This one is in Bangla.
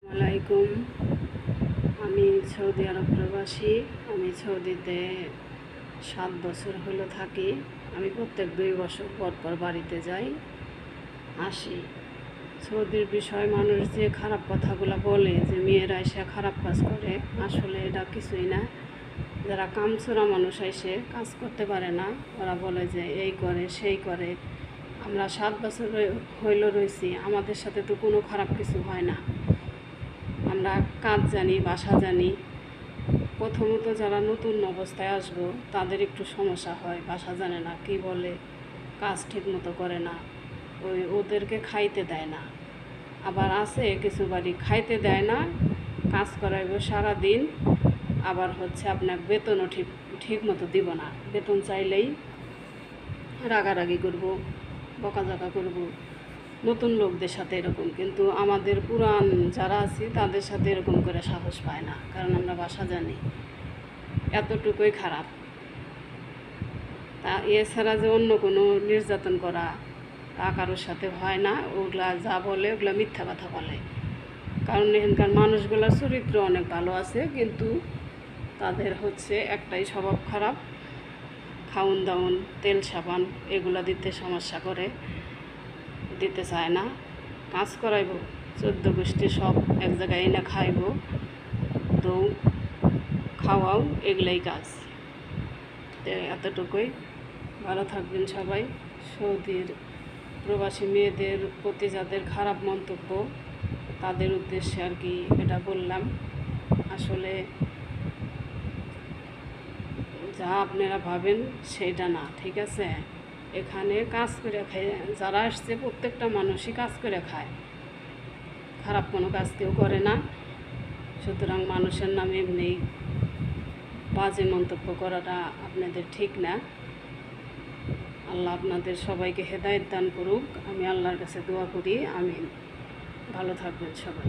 আসসালামাইকুম। আমি সৌদি আরব প্রবাসী। আমি সৌদিতে 7 বছর হলো থাকি। আমি প্রত্যেক 2 বছর পর পর বাড়িতে যাই আসি। সৌদির বিষয়ে মানুষ যে খারাপ কথাগুলো বলে যে মেয়েরা এসে খারাপ কাজ করে, আসলে এটা কিছুই না। যারা কামচোরা মানুষ এসে কাজ করতে পারে না, ওরা বলে যে এই করে সেই করে। আমরা 7 বছর হইল রয়েছি, আমাদের সাথে তো কোনো খারাপ কিছু হয় না। আমরা কাজ জানি, ভাষা জানি। প্রথমত যারা নতুন অবস্থায় আসবো তাদের একটু সমস্যা হয়, ভাষা জানে না, কি বলে, কাজ ঠিক মতো করে না, ওদেরকে খাইতে দেয় না। আবার আছে কিছু বাড়ি খাইতে দেয় না, কাজ করাইব সারাদিন, আবার আপনার বেতনও ঠিক মতো দিব না। বেতন চাইলেই রাগারাগি করব, বকাঝকা করব। নতুন লোকদের সাথে এরকম, কিন্তু আমাদের পুরান যারা আছি তাদের সাথে এরকম করে সাহস পায় না, কারণ আমরা ভাষা জানি। এতটুকুই খারাপ। তা এছাড়া যে অন্য কোনো নির্যাতন করা তা কারোর সাথে হয় না। ওগুলা যা বলে ওগুলা মিথ্যা কথা বলে, কারণ এখানকার মানুষগুলোর চরিত্র অনেক ভালো আছে, কিন্তু তাদের একটাই স্বভাব খারাপ। খাউন দাউন, তেল সাবান এগুলা দিতে সমস্যা করে, দিতে চায় না। কাজ করাইব 14 গোষ্ঠী সব এক জায়গায় এনে খাইব, তো খাওয়াও, এগুলাই কাজ। এতটুকুই। ভালো থাকবেন সবাই। সৌদির প্রবাসী মেয়েদের প্রতি যাদের খারাপ মন্তব্য, তাদের উদ্দেশ্যে আর কি এটা বললাম। আসলে যা আপনারা ভাবেন সেটা না, ঠিক আছে? এখানে কাজ করে খায় যারা আসছে, প্রত্যেকটা মানুষই কাজ করে খায়, খারাপ কোনো কাজ কেউ করে না। সুতরাং মানুষের নামে এমনি বাজে মন্তব্য করাটা আপনাদের ঠিক না। আল্লাহ আপনাদের সবাইকে হেদায়েত দান করুক। আমি আল্লাহর কাছে দোয়া করি। আমিন। ভালো থাকবেন সবাই।